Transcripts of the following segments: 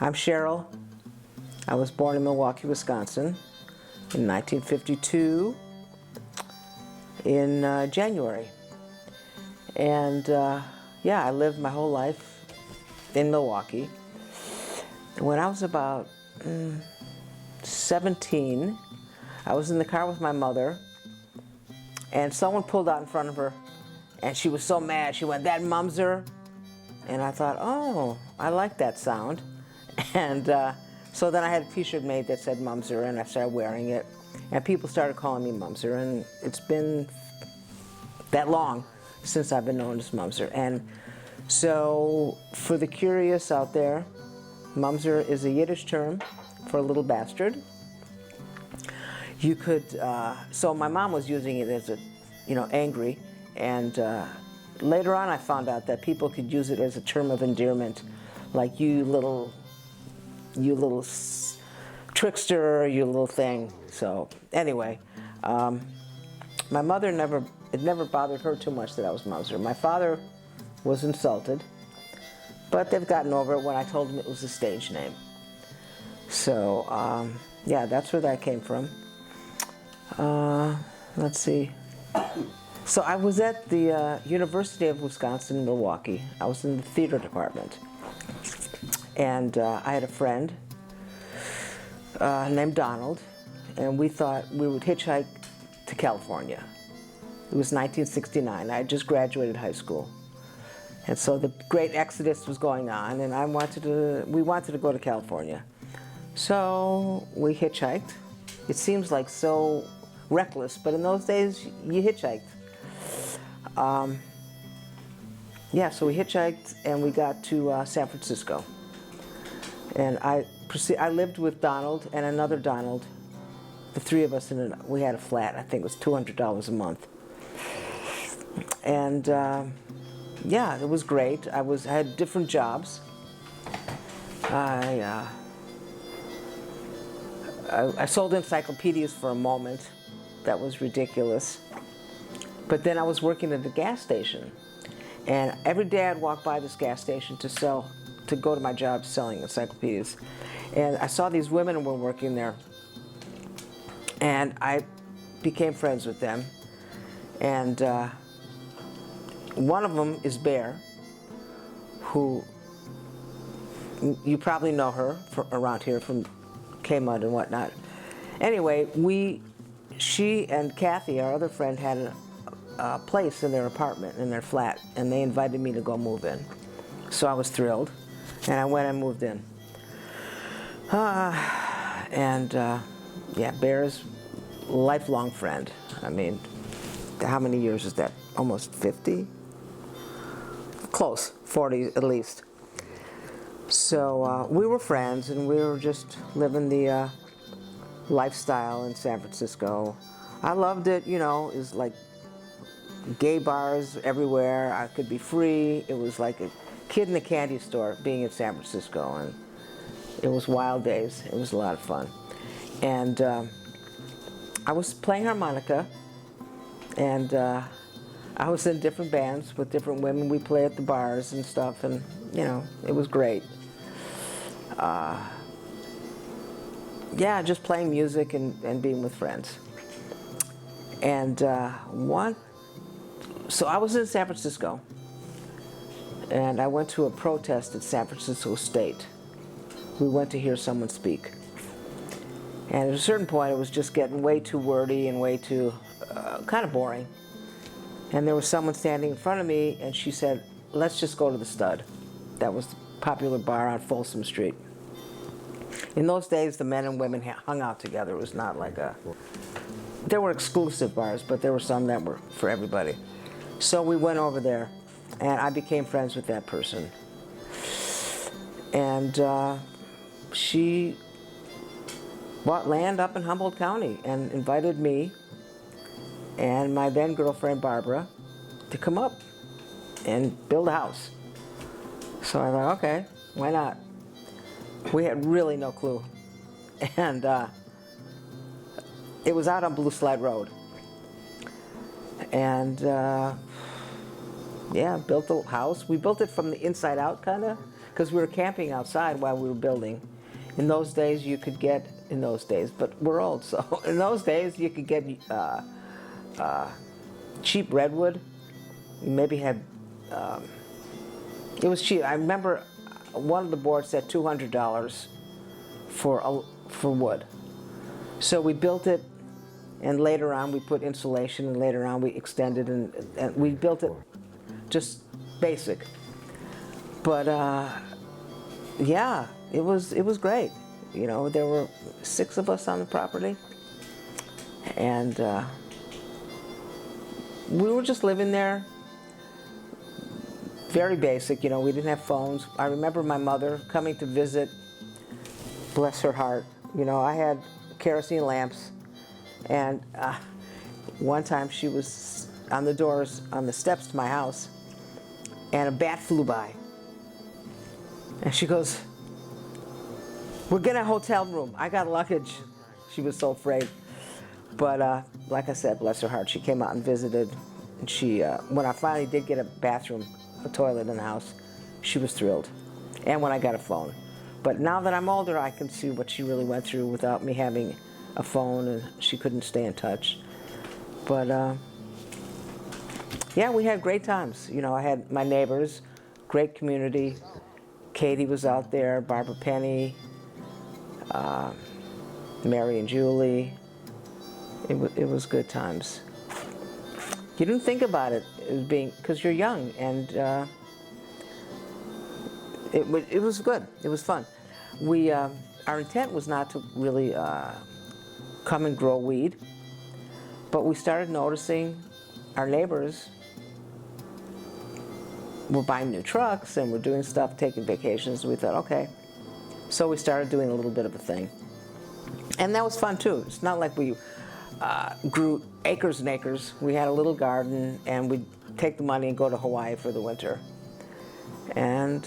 I'm Cheryl. I was born in Milwaukee, Wisconsin in 1952 in January. And yeah, I lived my whole life in Milwaukee. When I was about 17, I was in the car with my mother, and someone pulled out in front of her, and she was so mad. She went, "That Mumser?" And I thought, oh, I like that sound. And so then I had a t-shirt made that said Mumser, and I started wearing it. And people started calling me Mumser, and it's been that long since I've been known as Mumser. And so for the curious out there, Mumser is a Yiddish term for a little bastard. You could, so my mom was using it as a, angry, and later on I found out that people could use it as a term of endearment, like you little trickster, you little thing. So anyway, my mother it never bothered her too much that I was Mumser. My father was insulted, but they've gotten over it when I told him it was a stage name. So yeah, that's where that came from. Let's see. So I was at the University of Wisconsin-Milwaukee. I was in the theater department. And I had a friend named Donald, and we thought we would hitchhike to California. It was 1969. I had just graduated high school. And so the great exodus was going on, and we wanted to go to California. So we hitchhiked. It seems like so reckless, but in those days, you hitchhiked. Yeah, so we hitchhiked, and we got to San Francisco. And I lived with Donald and another Donald, the three of us, we had a flat. I think it was $200 a month. And yeah, it was great. I had different jobs. I sold encyclopedias for a moment. That was ridiculous. But then I was working at the gas station, and every day I'd walk by this gas station to go to my job selling encyclopedias. And I saw these women were working there, and I became friends with them. And one of them is Bear, who you probably know her around here from K-Mud and whatnot. Anyway, she and Kathy, our other friend, had a place in their apartment, in their flat, and they invited me to go move in. So I was thrilled, and I went and moved in. Yeah, Bear's lifelong friend. I mean, how many years is that? Almost 50? Close, 40 at least. So we were friends, and we were just living the lifestyle in San Francisco. I loved it, it was like gay bars everywhere. I could be free. It was like a kid in a candy store being in San Francisco, and it was wild days. It was a lot of fun. And I was playing harmonica, and I was in different bands with different women. We played at the bars and stuff, and it was great. Yeah, just playing music and being with friends. And so I was in San Francisco, and I went to a protest at San Francisco State. We went to hear someone speak. And at a certain point, it was just getting way too wordy and way too kind of boring. And there was someone standing in front of me, and she said, "Let's just go to the Stud." That was the popular bar on Folsom Street. In those days, the men and women hung out together. It was not like there were exclusive bars, but there were some that were for everybody. So we went over there, and I became friends with that person. And she bought land up in Humboldt County and invited me and my then girlfriend Barbara to come up and build a house. So I thought, okay, why not? We had really no clue. And it was out on Blue Slide Road. And yeah, built the house. We built it from the inside out, kind of because we were camping outside while we were building. In those days, you could get, in those days, but we're old, so in those days, you could get cheap redwood. You maybe had, it was cheap. I remember one of the boards said $200 for wood. So we built it, and later on we put insulation, and later on we extended, and we built it just basic. But yeah, it was great. You know, there were 6 of us on the property, and we were just living there. Very basic, you know, we didn't have phones. I remember my mother coming to visit, bless her heart. You know, I had kerosene lamps, and one time she was on the doors, on the steps to my house, and a bat flew by. And she goes, "We're getting a hotel room. I got luggage." She was so afraid. But like I said, bless her heart, she came out and visited. And she, when I finally did get a bathroom, a toilet in the house, she was thrilled. And when I got a phone. But now that I'm older, I can see what she really went through without me having a phone, and she couldn't stay in touch. But yeah, we had great times. You know, I had my neighbors, great community. Katie was out there, Barbara Penny, Mary and Julie. It was good times. You didn't think about it as being, because you're young, and it was good. It was fun. We our intent was not to really come and grow weed, but we started noticing our neighbors were buying new trucks and were doing stuff, taking vacations. We thought, okay. So we started doing a little bit of a thing. And that was fun too. It's not like we grew acres and acres. We had a little garden, and we'd take the money and go to Hawaii for the winter. And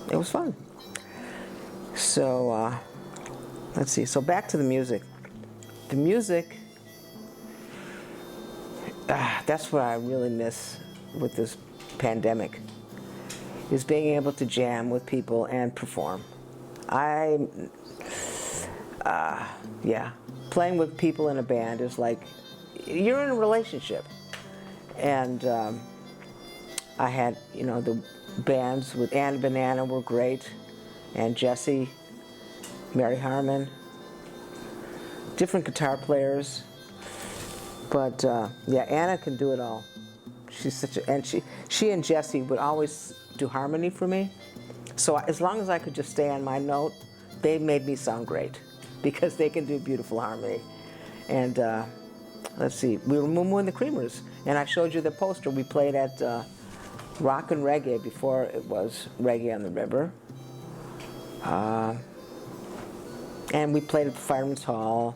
it was fun. So let's see. So back to the music. The music, that's what I really miss with this pandemic, is being able to jam with people and perform. Yeah, playing with people in a band is like, you're in a relationship. And I had, you know, the bands with Ann and Banana were great, and Jessie, Mary Harmon, different guitar players. But yeah, Anna can do it all. She's such a, and she and Jessie would always do harmony for me. So as long as I could just stay on my note, they made me sound great, because they can do beautiful harmony. And let's see, we were Moo-Moo and the Creamers, and I showed you the poster. We played at Rock and Reggae before it was Reggae on the River. And we played at the Fireman's Hall.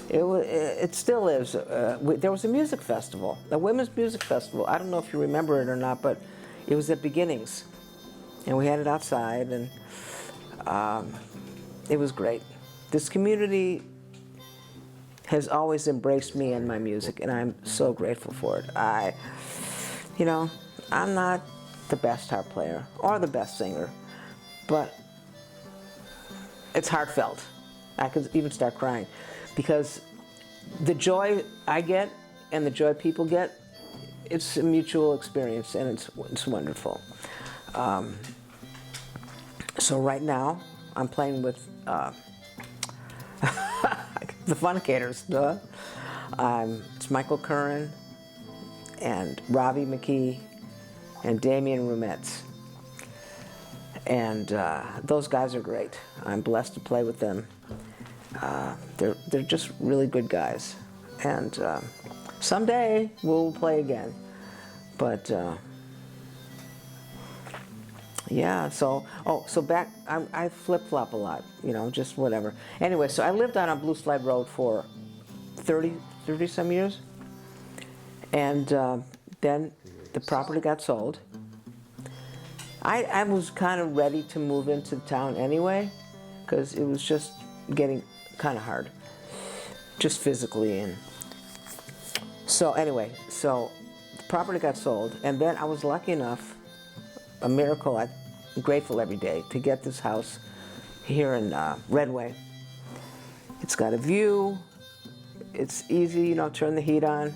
It still is. There was a music festival, a women's music festival. I don't know if you remember it or not, but it was at Beginnings. And we had it outside, and it was great. This community has always embraced me and my music, and I'm so grateful for it. You know, I'm not the best harp player or the best singer, but it's heartfelt. I could even start crying, because the joy I get and the joy people get, it's a mutual experience, and it's wonderful. So right now, I'm playing with the Funnicators. It's Michael Curran and Robbie McKee and Damien Roomets. And those guys are great. I'm blessed to play with them. They're just really good guys. And someday we'll play again. But yeah, so back, I flip-flop a lot, you know, just whatever. Anyway, so I lived out on Blue Slide Road for 30 some years. And then the property got sold. I was kind of ready to move into town anyway, because it was just getting kind of hard, just physically. And so anyway, so the property got sold, and then I was lucky enough, a miracle, grateful every day to get this house here in Redway. It's got a view. It's easy, turn the heat on.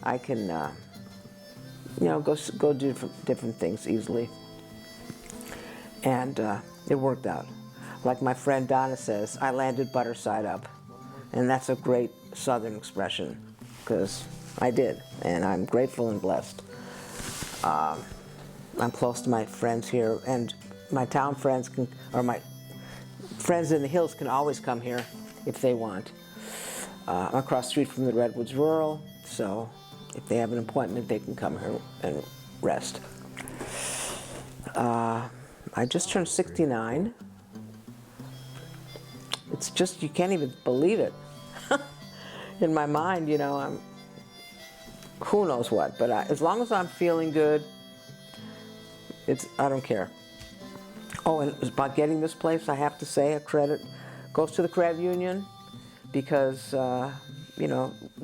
I can, go do different things easily. And it worked out. Like my friend Donna says, I landed butter side up. And that's a great Southern expression, because I did, and I'm grateful and blessed. I'm close to my friends here, and my town friends or my friends in the hills can always come here if they want. I'm across the street from the Redwoods Rural, so if they have an appointment, they can come here and rest. I just turned 69. It's just, you can't even believe it. In my mind, I'm who knows what, but as long as I'm feeling good, I don't care. Oh, and about getting this place, I have to say a credit goes to the credit union, because I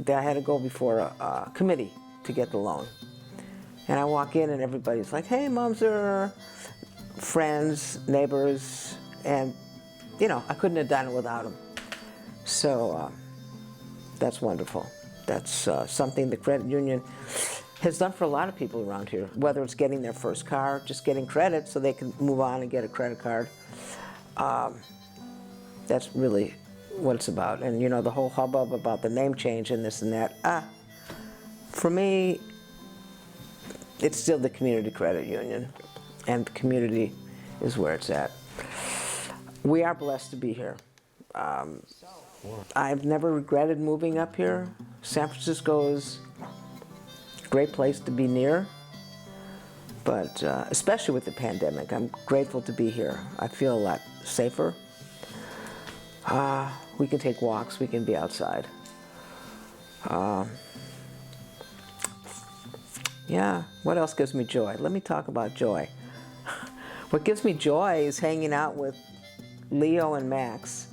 had to go before a committee to get the loan. And I walk in and everybody's like, hey, Mumser, friends, neighbors, and I couldn't have done it without them. So that's wonderful. That's something the credit union has done for a lot of people around here, whether it's getting their first car, just getting credit so they can move on and get a credit card. That's really what it's about. And the whole hubbub about the name change and this and that, for me, it's still the community credit union, and the community is where it's at. We are blessed to be here. I've never regretted moving up here. San Francisco is a great place to be near, but especially with the pandemic, I'm grateful to be here. I feel a lot safer. We can take walks, we can be outside. Yeah, what else gives me joy? Let me talk about joy. What gives me joy is hanging out with Leo and Max,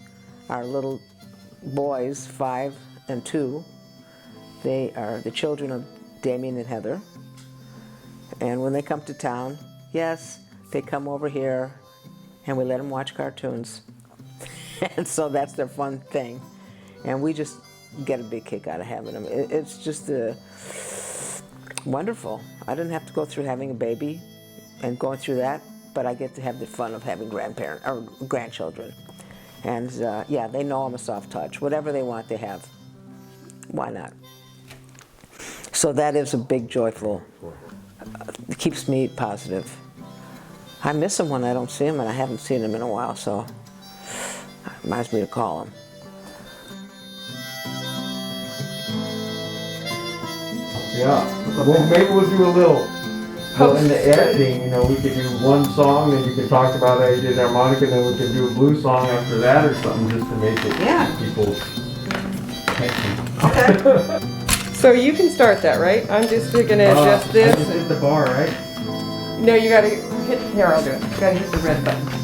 our little boys, 5 and 2. They are the children of Damien and Heather. And when they come to town, yes, they come over here and we let them watch cartoons. And so that's their fun thing. And we just get a big kick out of having them. It's just wonderful. I didn't have to go through having a baby and going through that, but I get to have the fun of having grandchildren. And yeah, they know I'm a soft touch. Whatever they want, they have. Why not? So that is a big joyful, it keeps me positive. I miss them when I don't see them, and I haven't seen them in a while, so it reminds me to call them. Yeah, well, maybe we'll do a little. Well, in the editing, we could do one song, and you could talk about how you did harmonica, and then we could do a blues song after that or something, just to make it people. Okay. So you can start that, right? I'm just gonna adjust this. I just hit the bar, right? No, you gotta hit. Here, I'll do it. You gotta hit the red button.